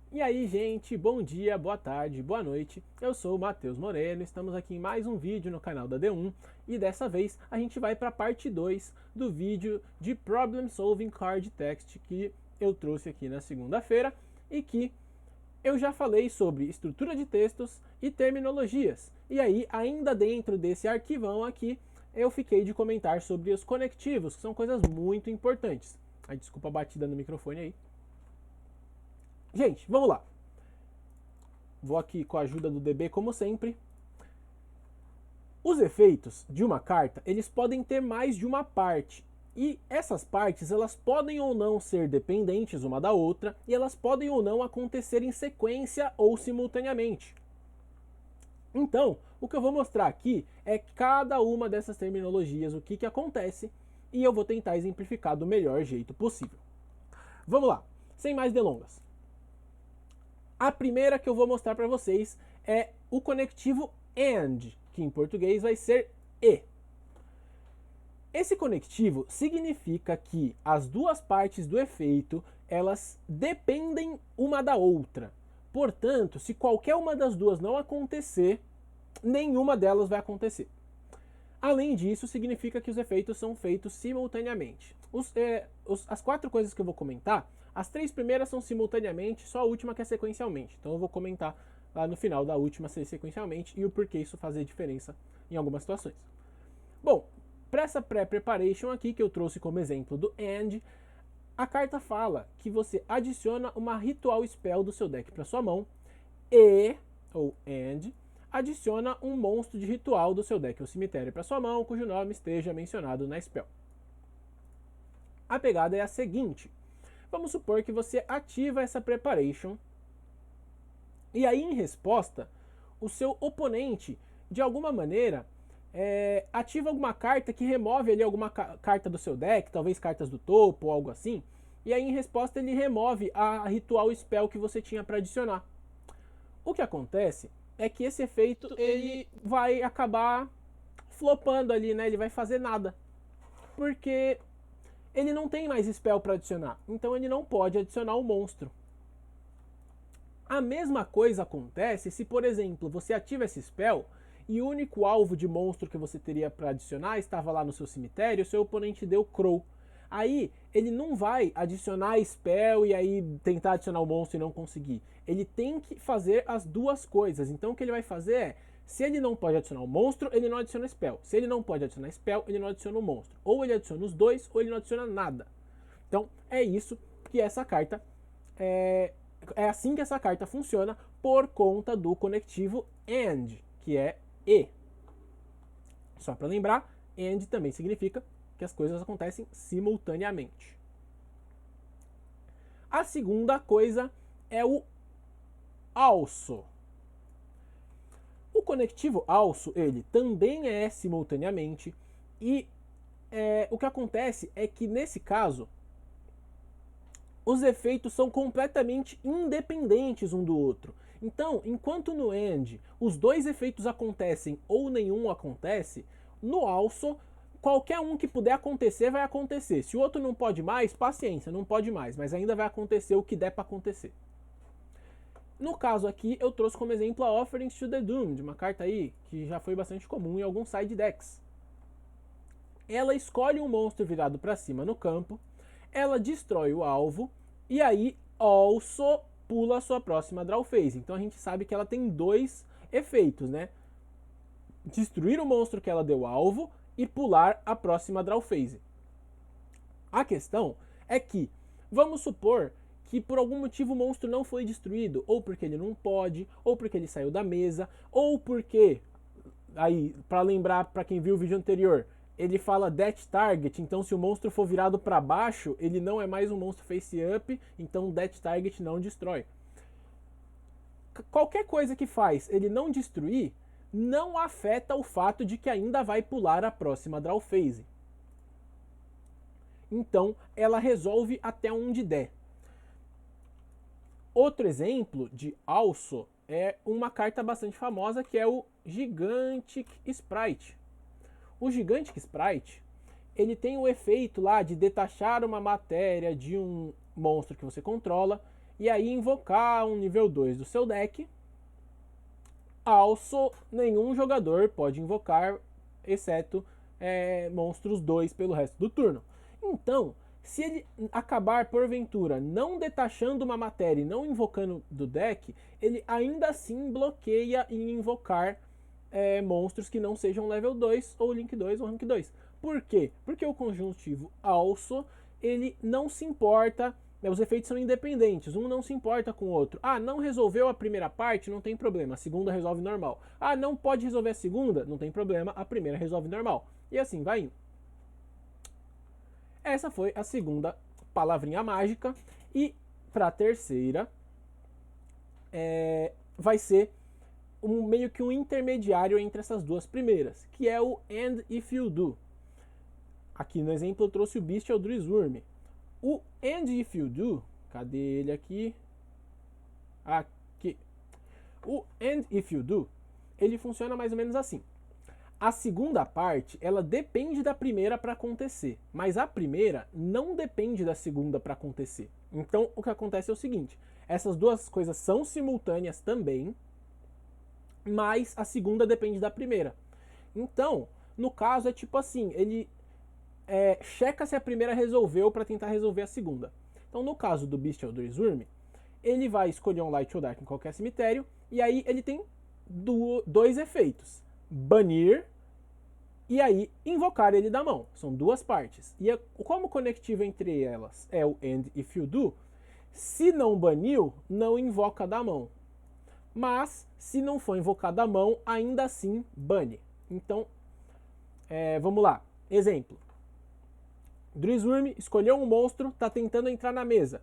E aí, gente, bom dia, boa tarde, boa noite. Eu sou o Matheus Moreno, estamos aqui em mais um vídeo no canal da D1 e dessa vez a gente vai para a parte 2 do vídeo de Problem Solving Card Text que eu trouxe aqui na segunda-feira e que eu já falei sobre estrutura de textos e terminologias. E aí, ainda dentro desse arquivão aqui, eu fiquei de comentar sobre os conectivos, que são coisas muito importantes. Ai, desculpa a batida no microfone aí. Gente, vamos lá. Vou aqui com a ajuda do DB, como sempre. Os efeitos de uma carta, eles podem ter mais de uma parte. E essas partes, elas podem ou não ser dependentes uma da outra, e elas podem ou não acontecer em sequência ou simultaneamente. Então, o que eu vou mostrar aqui é cada uma dessas terminologias, o que acontece, e eu vou tentar exemplificar do melhor jeito possível. Vamos lá, sem mais delongas. A primeira que eu vou mostrar para vocês é o conectivo AND, que em português vai ser E. Esse conectivo significa que as duas partes do efeito, elas dependem uma da outra. Portanto, se qualquer uma das duas não acontecer, nenhuma delas vai acontecer. Além disso, significa que os efeitos são feitos simultaneamente. As quatro coisas que eu vou comentar, as três primeiras são simultaneamente, só a última que é sequencialmente. Então eu vou comentar lá no final da última ser sequencialmente e o porquê isso fazer diferença em algumas situações. Bom, para essa pré-preparation aqui que eu trouxe como exemplo do AND, a carta fala que você adiciona uma ritual spell do seu deck para sua mão e, ou AND, adiciona um monstro de ritual do seu deck ou cemitério para sua mão, cujo nome esteja mencionado na spell. A pegada é a seguinte. Vamos supor que você ativa essa preparation e aí, em resposta, o seu oponente, de alguma maneira, ativa alguma carta que remove ali alguma carta do seu deck, talvez cartas do topo ou algo assim, e aí, em resposta, ele remove a ritual spell que você tinha para adicionar. O que acontece é que esse efeito ele vai acabar flopando ali, né? Ele vai fazer nada. Porque ele não tem mais spell para adicionar. Então ele não pode adicionar o monstro. A mesma coisa acontece se, por exemplo, você ativa esse spell e o único alvo de monstro que você teria para adicionar estava lá no seu cemitério, o seu oponente deu Crow. Aí ele não vai adicionar spell e aí tentar adicionar o monstro e não conseguir. Ele tem que fazer as duas coisas. Então o que ele vai fazer é, se ele não pode adicionar o monstro, ele não adiciona spell. Se ele não pode adicionar spell, ele não adiciona o monstro. Ou ele adiciona os dois, ou ele não adiciona nada. Então é isso que essa carta é assim que essa carta funciona por conta do conectivo AND, que é E. Só para lembrar, AND também significa que as coisas acontecem simultaneamente. A segunda coisa é o also. O conectivo also, ele também é simultaneamente e o que acontece é que nesse caso os efeitos são completamente independentes um do outro. Então, enquanto no AND os dois efeitos acontecem ou nenhum acontece, no also qualquer um que puder acontecer vai acontecer. Se o outro não pode mais, paciência, não pode mais, mas ainda vai acontecer o que der para acontecer. No caso aqui, eu trouxe como exemplo a Offerings to the Doomed, uma carta aí que já foi bastante comum em alguns side decks. Ela escolhe um monstro virado para cima no campo, ela destrói o alvo e aí also pula a sua próxima draw phase. Então a gente sabe que ela tem dois efeitos, né? Destruir o monstro que ela deu alvo e pular a próxima draw phase. A questão é que, vamos supor que por algum motivo o monstro não foi destruído, ou porque ele não pode, ou porque ele saiu da mesa, ou porque, aí, para lembrar para quem viu o vídeo anterior, ele fala Death Target, então se o monstro for virado para baixo, ele não é mais um monstro face up, então Death Target não destrói. Qualquer coisa que faz ele não destruir, não afeta o fato de que ainda vai pular a próxima draw phase. Então ela resolve até onde der. Outro exemplo de also é uma carta bastante famosa que é o Gigantic Sprite. O Gigantic Sprite, ele tem o efeito lá de detachar uma matéria de um monstro que você controla e aí invocar um nível 2 do seu deck. Also, nenhum jogador pode invocar, exceto monstros 2 pelo resto do turno. Então, se ele acabar porventura não detachando uma matéria e não invocando do deck, ele ainda assim bloqueia em invocar monstros que não sejam level 2 ou Link 2 ou Rank 2. Por quê? Porque o conjuntivo also, ele não se importa, os efeitos são independentes, um não se importa com o outro. Ah, não resolveu a primeira parte, não tem problema, a segunda resolve normal. Ah, não pode resolver a segunda, não tem problema, a primeira resolve normal. E assim vai indo. Essa foi a segunda palavrinha mágica. E para a terceira, vai ser meio que um intermediário entre essas duas primeiras, que é o And If You Do. Aqui no exemplo eu trouxe o Bestial Druiswurm. O And If You Do, cadê ele aqui? Aqui. O And If You Do, ele funciona mais ou menos assim. A segunda parte, ela depende da primeira para acontecer, mas a primeira não depende da segunda para acontecer. Então, o que acontece é o seguinte, essas duas coisas são simultâneas também, mas a segunda depende da primeira. Então, no caso é tipo assim, ele checa se a primeira resolveu para tentar resolver a segunda. Então, no caso do Bestial Druiswurm, ele vai escolher um Light ou Dark em qualquer cemitério, e aí ele tem dois efeitos. Banir e aí invocar ele da mão. São duas partes. E como conectivo entre elas é o And If You Do, se não baniu, não invoca da mão. Mas, se não for invocado da mão, ainda assim bane. Então, vamos lá. Exemplo. Druiswurm escolheu um monstro, está tentando entrar na mesa.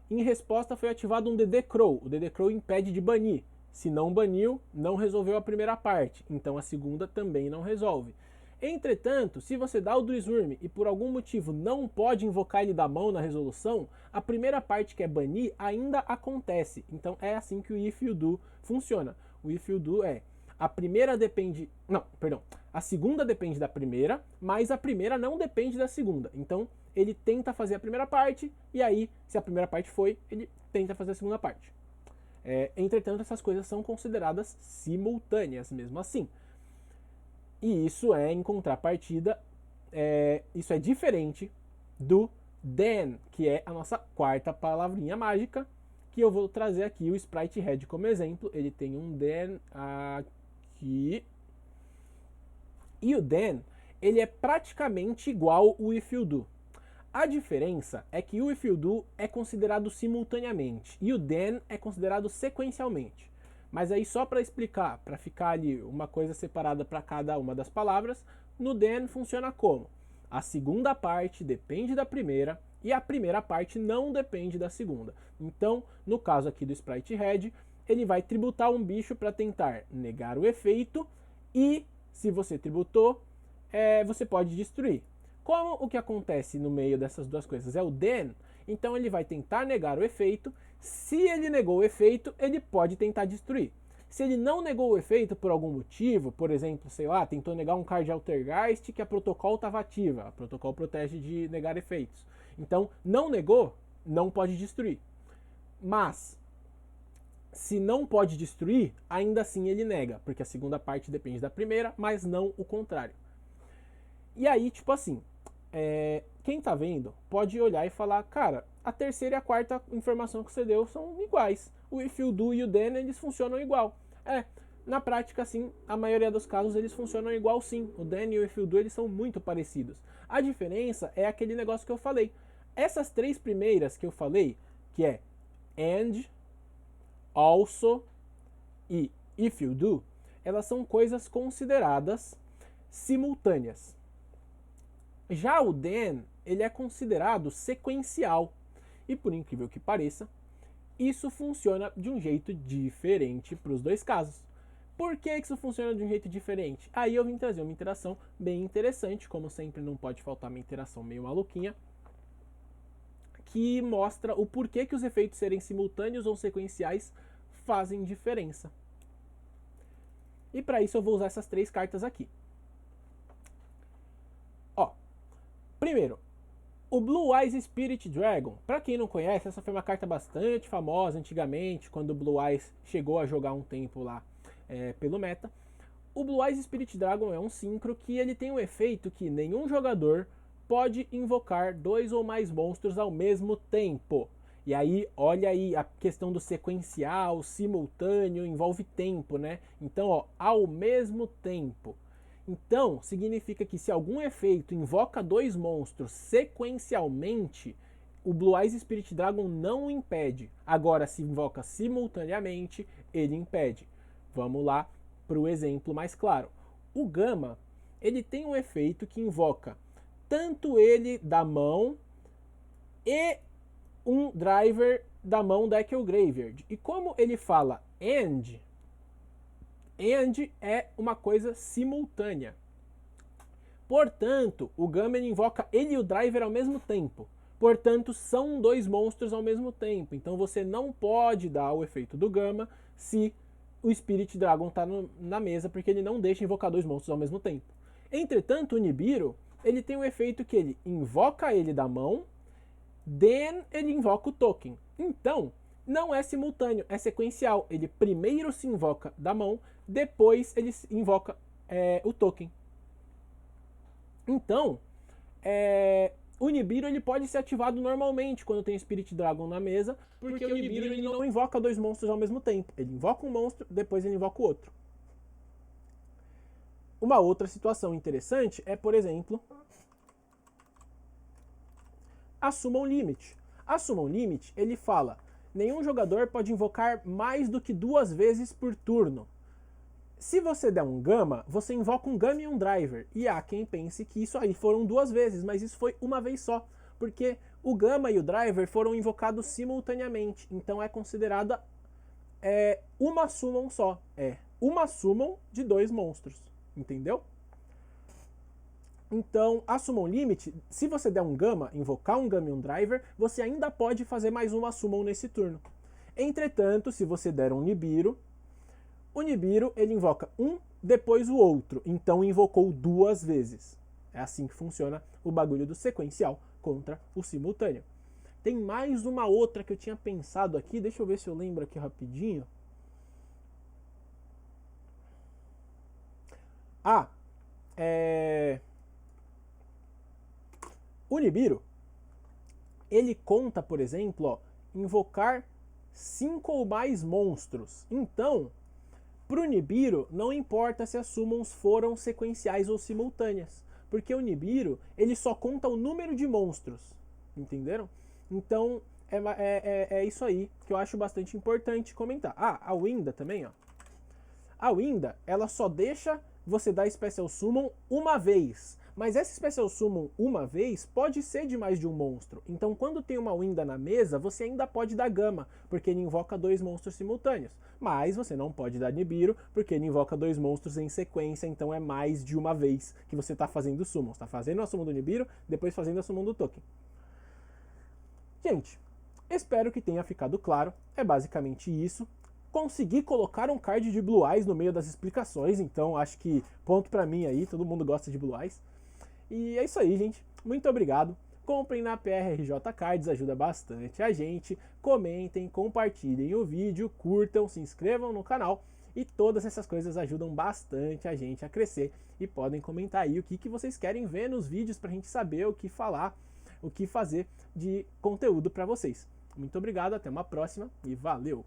Em resposta foi ativado um DD Crow. O DD Crow impede de banir. Se não baniu, não resolveu a primeira parte, então a segunda também não resolve. Entretanto, se você dá o Druiswurm e por algum motivo não pode invocar ele da mão na resolução, a primeira parte que é banir ainda acontece. Então é assim que o If You Do funciona. O If You Do a primeira depende... Não, perdão. A segunda depende da primeira, mas a primeira não depende da segunda. Então ele tenta fazer a primeira parte e aí, se a primeira parte foi, ele tenta fazer a segunda parte. Entretanto, essas coisas são consideradas simultâneas, mesmo assim. E isso em contrapartida, isso é diferente do then, que é a nossa quarta palavrinha mágica, que eu vou trazer aqui o Sprite Head como exemplo. Ele tem um then aqui. E o then, ele é praticamente igual ao If You Do. A diferença é que o If You Do é considerado simultaneamente e o then é considerado sequencialmente. Mas aí só para explicar, para ficar ali uma coisa separada para cada uma das palavras, no then funciona como? A segunda parte depende da primeira e a primeira parte não depende da segunda. Então, no caso aqui do Sprite Head, ele vai tributar um bicho para tentar negar o efeito e, se você tributou, você pode destruir. Como o que acontece no meio dessas duas coisas é o then, então ele vai tentar negar o efeito. Se ele negou o efeito, ele pode tentar destruir. Se ele não negou o efeito por algum motivo, por exemplo, sei lá, tentou negar um card Altergeist que a protocolo estava ativa. A protocolo protege de negar efeitos. Então, não negou, não pode destruir. Mas, se não pode destruir, ainda assim ele nega, porque a segunda parte depende da primeira, mas não o contrário. E aí, tipo assim, quem tá vendo pode olhar e falar, cara, a terceira e a quarta informação que você deu são iguais. O If You Do e o Then, eles funcionam igual. Na prática, sim, a maioria dos casos eles funcionam igual sim. O Then e o If You Do, eles são muito parecidos. A diferença é aquele negócio que eu falei. Essas três primeiras que eu falei, que é And, Also e If You Do, elas são coisas consideradas simultâneas. Já o then, ele é considerado sequencial. E por incrível que pareça, isso funciona de um jeito diferente para os dois casos. Por que isso funciona de um jeito diferente? Aí eu vim trazer uma interação bem interessante, como sempre não pode faltar uma interação meio maluquinha, que mostra o porquê que os efeitos serem simultâneos ou sequenciais fazem diferença. E para isso eu vou usar essas três cartas aqui. Primeiro, O Blue Eyes Spirit Dragon, para quem não conhece, essa foi uma carta bastante famosa antigamente, quando o Blue Eyes chegou a jogar um tempo lá pelo meta. O Blue Eyes Spirit Dragon é um synchro que ele tem um efeito que nenhum jogador pode invocar 2 ou mais monstros ao mesmo tempo. E aí, olha aí a questão do sequencial, simultâneo, envolve tempo, né? Então, ó, ao mesmo tempo. Então, significa que se algum efeito invoca 2 monstros sequencialmente, o Blue Eyes Spirit Dragon não o impede. Agora, se invoca simultaneamente, ele impede. Vamos lá para o exemplo mais claro. O Gama, ele tem um efeito que invoca tanto ele da mão e um driver da mão da Echo Graveyard. E como ele fala and é uma coisa simultânea. Portanto, o Gama invoca ele e o driver ao mesmo tempo. Portanto, são 2 monstros ao mesmo tempo. Então você não pode dar o efeito do Gama se o Spirit Dragon está na mesa, porque ele não deixa invocar 2 monstros ao mesmo tempo. Entretanto, o Nibiru, ele tem um efeito que ele invoca ele da mão, then ele invoca o token. Então, não é simultâneo, é sequencial. Ele primeiro se invoca da mão, depois ele invoca o token. Então, o Nibiru ele pode ser ativado normalmente quando tem Spirit Dragon na mesa, porque o Nibiru ele não invoca 2 monstros ao mesmo tempo. Ele invoca um monstro, depois ele invoca o outro. Uma outra situação interessante é, por exemplo, a Summon Limit. A Summon Limit, ele fala, nenhum jogador pode invocar mais do que 2 vezes por turno. Se você der um Gama, você invoca um Gama e um Driver. E há quem pense que isso aí foram 2 vezes, mas isso foi uma vez só. Porque o Gama e o Driver foram invocados simultaneamente. Então é considerada uma Summon só. É uma Summon de 2 monstros. Entendeu? Então, a Summon Limit, se você der um Gama, invocar um Gama e um Driver, você ainda pode fazer mais uma Summon nesse turno. Entretanto, se você der um Nibiru, o Nibiru ele invoca um, depois o outro. Então invocou 2 vezes. É assim que funciona o bagulho do sequencial contra o simultâneo. Tem mais uma outra que eu tinha pensado aqui. Deixa eu ver se eu lembro aqui rapidinho. O Nibiru, ele conta, por exemplo, ó, invocar 5 ou mais monstros. Então, para o Nibiru, não importa se as summons foram sequenciais ou simultâneas, porque o Nibiru ele só conta o número de monstros, entenderam? Então é isso aí que eu acho bastante importante comentar. A Winda também, ó. A Winda, ela só deixa você dar Special Summon uma vez, mas essa Special Summon uma vez pode ser de mais de um monstro. Então quando tem uma Winda na mesa, você ainda pode dar Gama, porque ele invoca 2 monstros simultâneos. Mas você não pode dar Nibiru, porque ele invoca 2 monstros em sequência, então é mais de uma vez que você está fazendo Summon. Você está fazendo a Summon do Nibiru, depois fazendo a Summon do Token. Gente, espero que tenha ficado claro. É basicamente isso. Consegui colocar um card de Blue Eyes no meio das explicações, então acho que ponto pra mim aí, todo mundo gosta de Blue Eyes. E é isso aí, gente. Muito obrigado. Comprem na PRRJ Cards, ajuda bastante a gente. Comentem, compartilhem o vídeo, curtam, se inscrevam no canal. E todas essas coisas ajudam bastante a gente a crescer. E podem comentar aí o que vocês querem ver nos vídeos pra gente saber o que falar, o que fazer de conteúdo pra vocês. Muito obrigado, até uma próxima e valeu!